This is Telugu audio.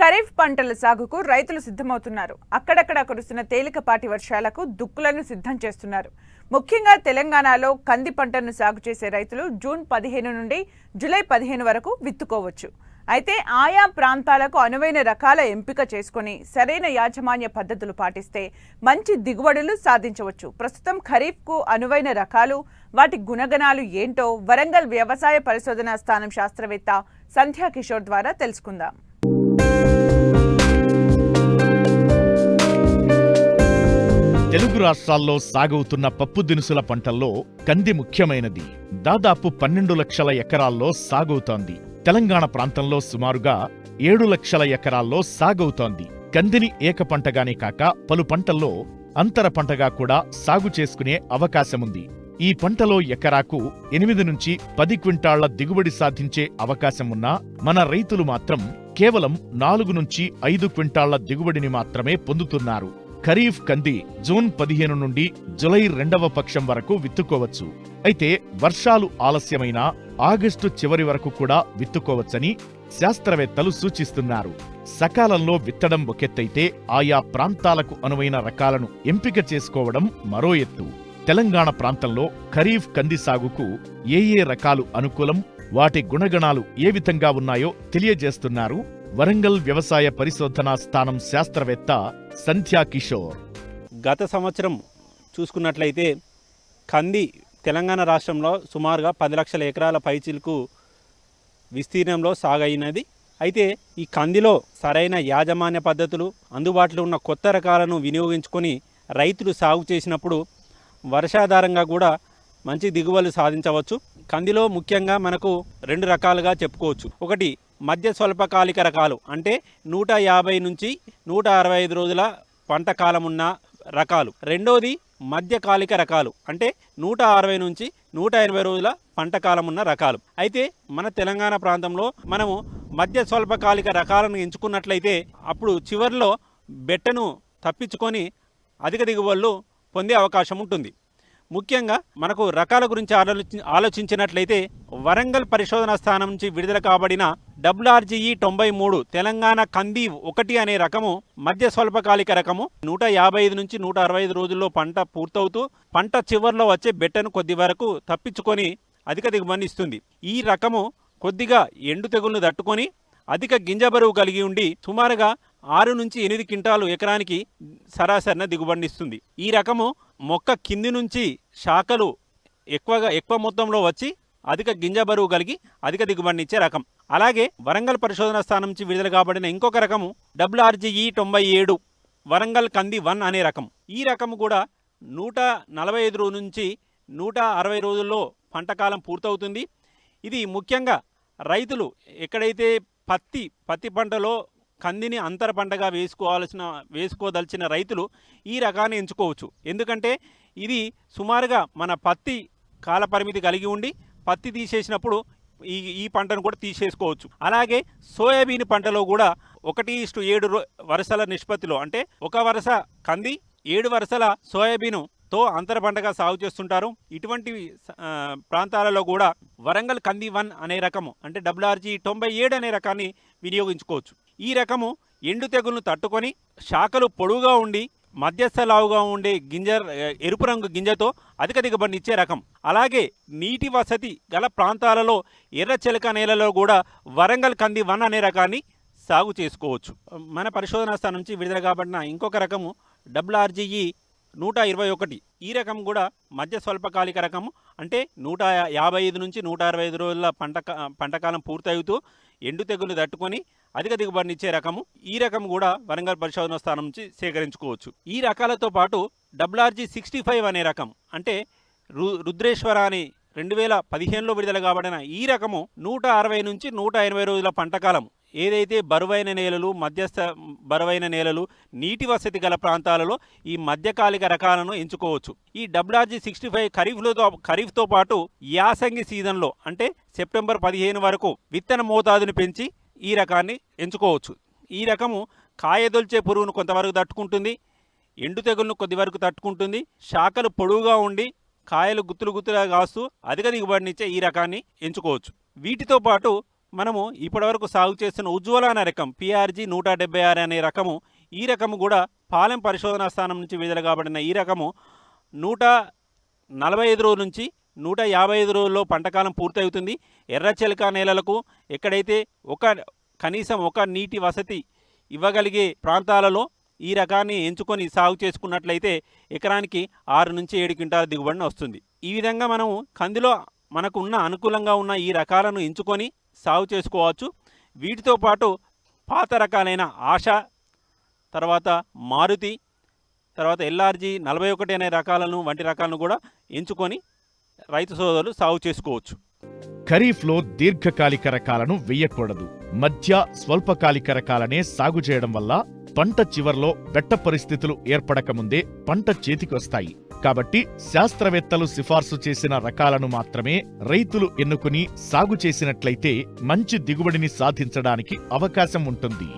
ఖరీఫ్ పంటల సాగుకు రైతులు సిద్ధమవుతున్నారు. అక్కడక్కడ కురుస్తున్న తేలికపాటి వర్షాలకు దుక్కులను సిద్ధం చేస్తున్నారు. ముఖ్యంగా తెలంగాణలో కంది పంటను సాగు చేసే రైతులు జూన్ 15 నుండి జూలై 15 వరకు విత్తుకోవచ్చు. అయితే ఆయా ప్రాంతాలకు అనువైన రకాల ఎంపిక చేసుకుని సరైన యాజమాన్య పద్ధతులు పాటిస్తే మంచి దిగుబడులు సాధించవచ్చు. ప్రస్తుతం ఖరీఫ్కు అనువైన రకాలు, వాటి గుణగణాలు ఏంటో వరంగల్ వ్యవసాయ పరిశోధనా స్థానం శాస్త్రవేత్త సంధ్యా కిషోర్ ద్వారా తెలుసుకుందాం. తెలుగు రాష్ట్రాల్లో సాగవుతున్న పప్పు దినుసుల పంటల్లో కంది ముఖ్యమైనది. దాదాపు 12 లక్షల ఎకరాల్లో సాగవుతోంది. తెలంగాణ ప్రాంతంలో సుమారుగా 7 లక్షల ఎకరాల్లో సాగవుతోంది. కందిని ఏక పంటగానే కాక పలు పంటల్లో అంతర పంటగా కూడా సాగు చేసుకునే అవకాశముంది. ఈ పంటలో ఎకరాకు 8 నుంచి 10 క్వింటాళ్ల దిగుబడి సాధించే అవకాశమున్నా మన రైతులు మాత్రం కేవలం 4 నుంచి 5 క్వింటాళ్ల దిగుబడిని మాత్రమే పొందుతున్నారు. ఖరీఫ్ కంది జూన్ 15 నుండి జులై 2వ పక్షం వరకు విత్తుకోవచ్చు. అయితే వర్షాలు ఆలస్యమైన ఆగస్టు చివరి వరకు కూడా విత్తుకోవచ్చని శాస్త్రవేత్తలు సూచిస్తున్నారు. సకాలంలో విత్తడం ఒకెత్తైతే ఆయా ప్రాంతాలకు అనువైన రకాలను ఎంపిక చేసుకోవడం మరో ఎత్తు. తెలంగాణ ప్రాంతంలో ఖరీఫ్ కంది సాగుకు ఏ రకాలు అనుకూలం, వాటి గుణగణాలు ఏ విధంగా ఉన్నాయో తెలియజేస్తున్నారు వరంగల్ వ్యవసాయ పరిశోధనా స్థానం శాస్త్రవేత్త సంధ్యా కిషోర్. గత సంవత్సరం చూసుకున్నట్లయితే కంది తెలంగాణ రాష్ట్రంలో సుమారుగా 10 లక్షల ఎకరాల పైచిలకు విస్తీర్ణంలో సాగైనది. అయితే ఈ కందిలో సరైన యాజమాన్య పద్ధతులు, అందుబాటులో ఉన్న కొత్త రకాలను వినియోగించుకొని రైతులు సాగు చేసినప్పుడు వర్షాధారంగా కూడా మంచి దిగుబడులు సాధించవచ్చు. కందిలో ముఖ్యంగా మనకు 2 రకాలుగా చెప్పుకోవచ్చు. ఒకటి మధ్య స్వల్పకాలిక రకాలు, అంటే 150 నుంచి 165 రోజుల పంట కాలం ఉన్న రకాలు. రెండోది మధ్యకాలిక రకాలు, అంటే 160 నుంచి 180 రోజుల పంట కాలం ఉన్న రకాలు. అయితే మన తెలంగాణ ప్రాంతంలో మనము మధ్య స్వల్పకాలిక రకాలను ఎంచుకున్నట్లయితే అప్పుడు చివరిలో బెట్టను తప్పించుకొని అధిక దిగుబడులు పొందే అవకాశం ఉంటుంది. ముఖ్యంగా మనకు రకాల గురించి ఆలోచించినట్లయితే వరంగల్ పరిశోధనా స్థానం నుంచి విడుదల కాబడిన WRGE 93 తెలంగాణ కంది 1 అనే రకము మధ్య స్వల్పకాలిక రకము. 155 నుంచి 165 రోజుల్లో పంట పూర్తవుతూ పంట చివరిలో వచ్చే బెట్టను కొద్ది వరకు తప్పించుకొని అధిక దిగుబడిని ఇస్తుంది. ఈ రకము కొద్దిగా ఎండు తెగుళ్లను తట్టుకొని అధిక గింజ బరువు కలిగి ఉండి సుమారుగా 6 నుంచి 8 క్వింటాలు ఎకరానికి సరాసరిన దిగుబడిని ఇస్తుంది. ఈ రకము మొక్క కింది నుంచి శాఖలు ఎక్కువ మొత్తంలో వచ్చి అధిక గింజ బరువు కలిగి అధిక దిగుబడిని ఇచ్చే రకం. అలాగే వరంగల్ పరిశోధనా స్థానం నుంచి విడుదల కాబడిన ఇంకొక రకము WRGE 97 వరంగల్ కంది 1 అనే రకం. ఈ రకము కూడా 145 రోజుల నుంచి 160 రోజుల్లో పంటకాలం పూర్తవుతుంది. ఇది ముఖ్యంగా రైతులు ఎక్కడైతే పత్తి పంటలో కందిని అంతర పంటగా వేసుకోదలిచిన రైతులు ఈ రకాన్ని ఎంచుకోవచ్చు. ఎందుకంటే ఇది సుమారుగా మన పత్తి కాల పరిమితి కలిగి ఉండి పత్తి తీసేసినప్పుడు ఈ పంటను కూడా తీసేసుకోవచ్చు. అలాగే సోయాబీన్ పంటలో కూడా 1:7 వరుసల నిష్పత్తిలో, అంటే 1 వరుస కంది 7 వరుసల సోయాబీనుతో అంతర పంటగా సాగు చేస్తుంటారు. ఇటువంటి ప్రాంతాలలో కూడా వరంగల్ కంది 1 అనే రకము, అంటే WRGE 97 అనే రకాన్ని వినియోగించుకోవచ్చు. ఈ రకము ఎండు తెగులను తట్టుకొని శాఖలు పొడువుగా ఉండి మధ్యస్థ లావుగా ఉండే ఎరుపు రంగు గింజతో అధిక దిగుబడిని ఇచ్చే రకం. అలాగే నీటి వసతి గల ప్రాంతాలలో ఎర్ర చెలక నేలలో కూడా వరంగల్ కంది 1 అనే రకాన్ని సాగు చేసుకోవచ్చు. మన పరిశోధనా స్థానం నుంచి విడుదల కాబడిన ఇంకొక రకము WRGE 121. ఈ రకం కూడా మధ్య స్వల్పకాలిక రకము, అంటే 155 నుంచి 165 రోజుల పంటకాలం పూర్తవుతూ ఎండు తెగులు తట్టుకొని అధిక దిగుబడిని ఇచ్చే రకము. ఈ రకం కూడా వరంగల్ పరిశోధనా స్థానం నుంచి సేకరించుకోవచ్చు. ఈ రకాలతో పాటు WRGE 65 అనే రకం, అంటే రుద్రేశ్వర అని 2015లో విడుదల కాబడిన ఈ రకము 160 నుంచి 180 రోజుల పంటకాలం. ఏదైతే బరువైన నేలలు, మధ్యస్థ బరువైన నేలలు, నీటి వసతి గల ప్రాంతాలలో ఈ మధ్యకాలిక రకాలను ఎంచుకోవచ్చు. ఈ WRGE 65 ఖరీఫ్తో పాటు యాసంగి సీజన్లో, అంటే సెప్టెంబర్ 15 వరకు విత్తన మోతాదుని పెంచి ఈ రకాన్ని ఎంచుకోవచ్చు. ఈ రకము కాయదొల్చే పురుగును కొంతవరకు తట్టుకుంటుంది, ఎండు తెగులను కొద్ది వరకు తట్టుకుంటుంది, శాఖలు పొడవుగా ఉండి కాయలు గుత్తులుగా కాస్తూ అధిక దిగుబడినిచ్చే ఈ రకాన్ని ఎంచుకోవచ్చు. వీటితో పాటు మనము ఇప్పటివరకు సాగు చేస్తున్న ఉజ్వల అనే రకం PRG 176 అనే రకము, ఈ రకము కూడా పాలెం పరిశోధనా స్థానం నుంచి విడుదల కాబడిన ఈ రకము 145 రోజుల నుంచి 155 రోజుల్లో పంటకాలం పూర్తవుతుంది. ఎర్రచెలక నేలలకు ఎక్కడైతే కనీసం ఒక నీటి వసతి ఇవ్వగలిగే ప్రాంతాలలో ఈ రకాన్ని ఎంచుకొని సాగు చేసుకున్నట్లయితే ఎకరానికి 6 నుంచి 7 క్వింటాల దిగుబడిని వస్తుంది. ఈ విధంగా మనము కందిలో మనకు ఉన్న అనుకూలంగా ఉన్న ఈ రకాలను ఎంచుకొని సాగు చేసుకోవచ్చు. వీటితో పాటు పాత రకాలైన ఆశ, తర్వాత మారుతి, తర్వాత LRG 41 అనే వంటి రకాలను కూడా ఎంచుకొని రైతు సోదరులు సాగు చేసుకోవచ్చు. ఖరీఫ్లో దీర్ఘకాలిక రకాలను వెయ్యకూడదు. మధ్య స్వల్పకాలిక రకాలనే సాగు చేయడం వల్ల పంట చివర్లో బెట్ట పరిస్థితులు ఏర్పడకముందే పంట చేతికొస్తాయి. కాబట్టి శాస్త్రవేత్తలు సిఫార్సు చేసిన రకాలను మాత్రమే రైతులు ఎన్నుకుని సాగు చేసినట్లయితే మంచి దిగుబడిని సాధించడానికి అవకాశం ఉంటుంది.